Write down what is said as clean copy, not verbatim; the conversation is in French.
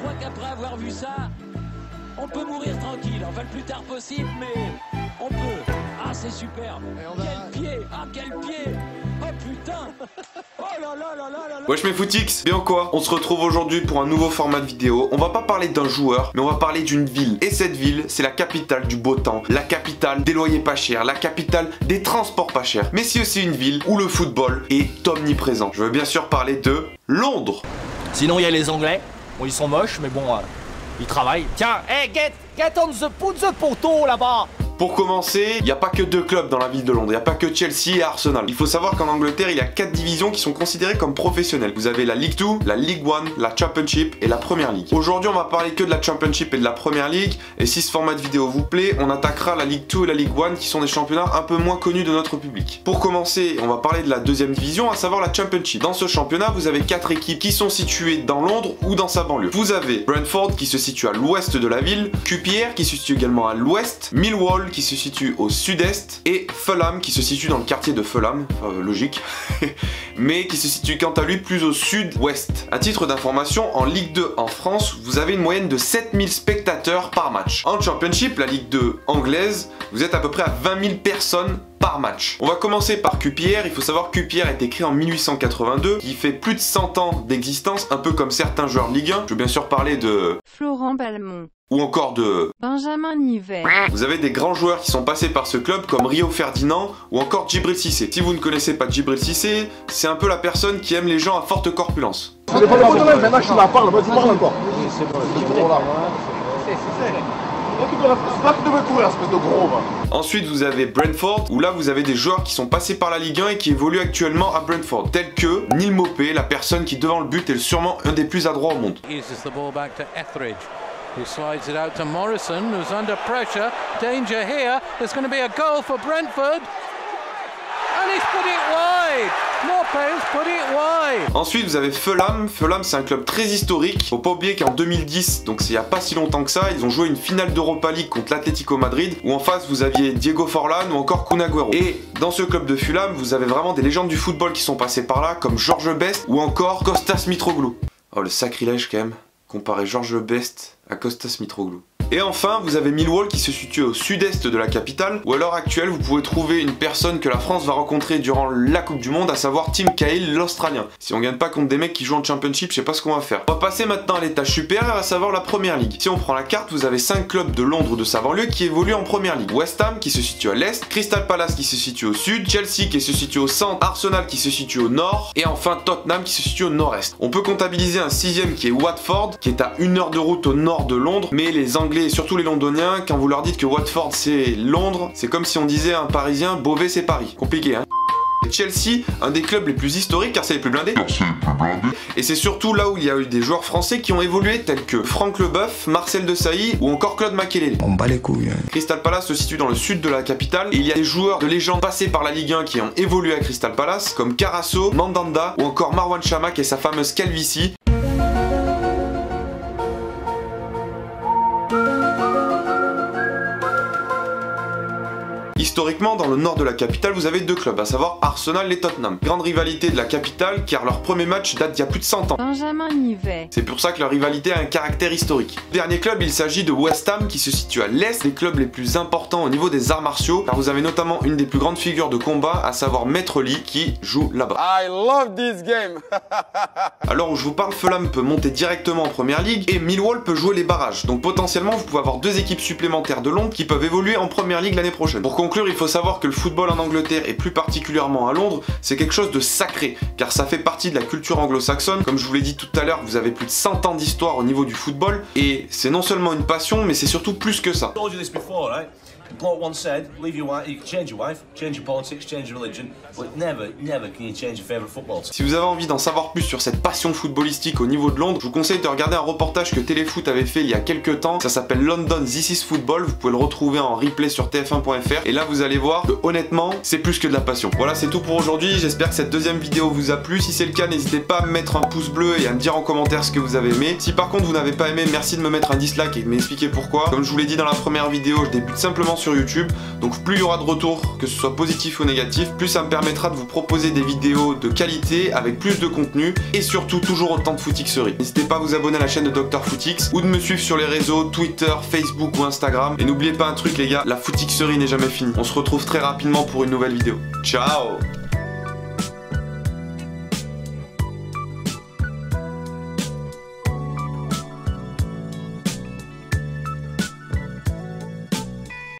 crois qu'après avoir vu ça, on peut mourir tranquille, enfin le plus tard possible, mais on peut. Ah, c'est superbe. Quel pied. Ah, quel pied. Oh putain. Oh là là là là là là. Wesh mes footix, bien quoi? On se retrouve aujourd'hui pour un nouveau format de vidéo. On va pas parler d'un joueur, mais on va parler d'une ville. Et cette ville, c'est la capitale du beau temps, la capitale des loyers pas chers, la capitale des transports pas chers. Mais c'est aussi une ville où le football est omniprésent. Je veux bien sûr parler de Londres. Sinon il y a les Anglais. Bon, ils sont moches, mais bon, ils travaillent. Tiens, hey, get on the put the poteau là-bas. Pour commencer, il n'y a pas que deux clubs dans la ville de Londres, il n'y a pas que Chelsea et Arsenal. Il faut savoir qu'en Angleterre, il y a 4 divisions qui sont considérées comme professionnelles. Vous avez la League 2, la League 1, la Championship et la Premier League. Aujourd'hui, on va parler que de la Championship et de la Premier League. Et si ce format de vidéo vous plaît, on attaquera la League 2 et la League 1 qui sont des championnats un peu moins connus de notre public. Pour commencer, on va parler de la deuxième division, à savoir la Championship. Dans ce championnat, vous avez 4 équipes qui sont situées dans Londres ou dans sa banlieue. Vous avez Brentford qui se situe à l'ouest de la ville, QPR qui se situe également à l'ouest, Millwall qui se situe au sud-est et Fulham qui se situe dans le quartier de Fulham, logique, mais qui se situe quant à lui plus au sud-ouest. À titre d'information, en Ligue 2 en France, vous avez une moyenne de 7000 spectateurs par match. En Championship, la Ligue 2 anglaise, vous êtes à peu près à 20 000 personnes par match. On va commencer par QPR. Il faut savoir que QPR a été créé en 1882, qui fait plus de 100 ans d'existence, un peu comme certains joueurs de Ligue 1. Je veux bien sûr parler de Florent Balmont ou encore de Benjamin Nivet. Vous avez des grands joueurs qui sont passés par ce club comme Rio Ferdinand ou encore Djibril Cissé. Si vous ne connaissez pas Djibril Cissé, c'est un peu la personne qui aime les gens à forte corpulence. Ensuite vous avez Brentford, où là vous avez des joueurs qui sont passés par la Ligue 1 et qui évoluent actuellement à Brentford, tels que Neil Maupay, la personne qui devant le but est sûrement un des plus adroits au monde. Who slides it out to Morrison, who's under pressure. Danger here. There's going to be a goal for Brentford. And he's put it wide. Morpay's put it wide. Ensuite, vous avez Fulham. Fulham, c'est un club très historique. Faut pas oublier qu'en 2010, donc c'est il y a pas si longtemps que ça, ils ont joué une finale d'Europa League contre l'Atlético Madrid, où en face vous aviez Diego Forlán ou encore Kun Agüero. Et dans ce club de Fulham, vous avez vraiment des légendes du football qui sont passées par là, comme George Best ou encore Kostas Mitroglou. Oh, le sacrilège quand même. Comparer George Best à Kostas Mitroglou. Et enfin, vous avez Millwall qui se situe au sud-est de la capitale, où à l'heure actuelle, vous pouvez trouver une personne que la France va rencontrer durant la Coupe du Monde, à savoir Tim Cahill, l'Australien. Si on gagne pas contre des mecs qui jouent en Championship, je sais pas ce qu'on va faire. On va passer maintenant à l'étage supérieur, à savoir la Premier League. Si on prend la carte, vous avez 5 clubs de Londres ou de sa banlieue qui évoluent en Premier League. West Ham qui se situe à l'est, Crystal Palace qui se situe au sud, Chelsea qui se situe au centre, Arsenal qui se situe au nord, et enfin Tottenham qui se situe au nord-est. On peut comptabiliser un 6ème qui est Watford, qui est à 1 heure de route au nord de Londres, mais les Anglais et surtout les Londoniens, quand vous leur dites que Watford c'est Londres, c'est comme si on disait à un Parisien Beauvais c'est Paris. Compliqué hein. Chelsea, un des clubs les plus historiques car c'est les plus blindés. Et c'est surtout là où il y a eu des joueurs français qui ont évolué tels que Franck Leboeuf, Marcel Desailly ou encore Claude Makélélé. On bat les couilles. Hein. Crystal Palace se situe dans le sud de la capitale et il y a des joueurs de légende passés par la Ligue 1 qui ont évolué à Crystal Palace comme Carasso, Mandanda ou encore Marwan Chamakh et sa fameuse calvitie. Historiquement, dans le nord de la capitale, vous avez 2 clubs, à savoir Arsenal et Tottenham. Grande rivalité de la capitale, car leur premier match date d'il y a plus de 100 ans. Benjamin Nivet. C'est pour ça que leur rivalité a un caractère historique. Dernier club, il s'agit de West Ham, qui se situe à l'est, des clubs les plus importants au niveau des arts martiaux, car vous avez notamment une des plus grandes figures de combat, à savoir Maître Lee, qui joue là-bas. I love this game. Alors où je vous parle, Fulham peut monter directement en Première Ligue, et Millwall peut jouer les barrages. Donc potentiellement, vous pouvez avoir 2 équipes supplémentaires de Londres qui peuvent évoluer en Première Ligue l'année prochaine. Pour conclure, il faut savoir que le football en Angleterre et plus particulièrement à Londres, c'est quelque chose de sacré, car ça fait partie de la culture anglo-saxonne. Comme je vous l'ai dit tout à l'heure, vous avez plus de 100 ans d'histoire au niveau du football, et c'est non seulement une passion, mais c'est surtout plus que ça. bloke once said, leave your wife, you can change your wife, change your politics, change your religion, but never can you change your favourite football team. Si vous avez envie d'en savoir plus sur cette passion footballistique au niveau de Londres, je vous conseille de regarder un reportage que Téléfoot avait fait il y a quelques temps. Ça s'appelle London This is Football. Vous pouvez le retrouver en replay sur tf1.fr. Et là, vous allez voir que honnêtement, c'est plus que de la passion. Voilà, c'est tout pour aujourd'hui. J'espère que cette deuxième vidéo vous a plu. Si c'est le cas, n'hésitez pas à me mettre un pouce bleu et à me dire en commentaire ce que vous avez aimé. Si par contre vous n'avez pas aimé, merci de me mettre un dislike et de m'expliquer pourquoi. Comme je vous l'ai dit dans la première vidéo, je débute simplement sur YouTube. Donc plus il y aura de retours, que ce soit positif ou négatif, plus ça me permettra de vous proposer des vidéos de qualité avec plus de contenu et surtout toujours autant de footixerie. N'hésitez pas à vous abonner à la chaîne de Dr Footix ou de me suivre sur les réseaux Twitter, Facebook ou Instagram. Et n'oubliez pas un truc les gars, la footixerie n'est jamais finie. On se retrouve très rapidement pour une nouvelle vidéo. Ciao!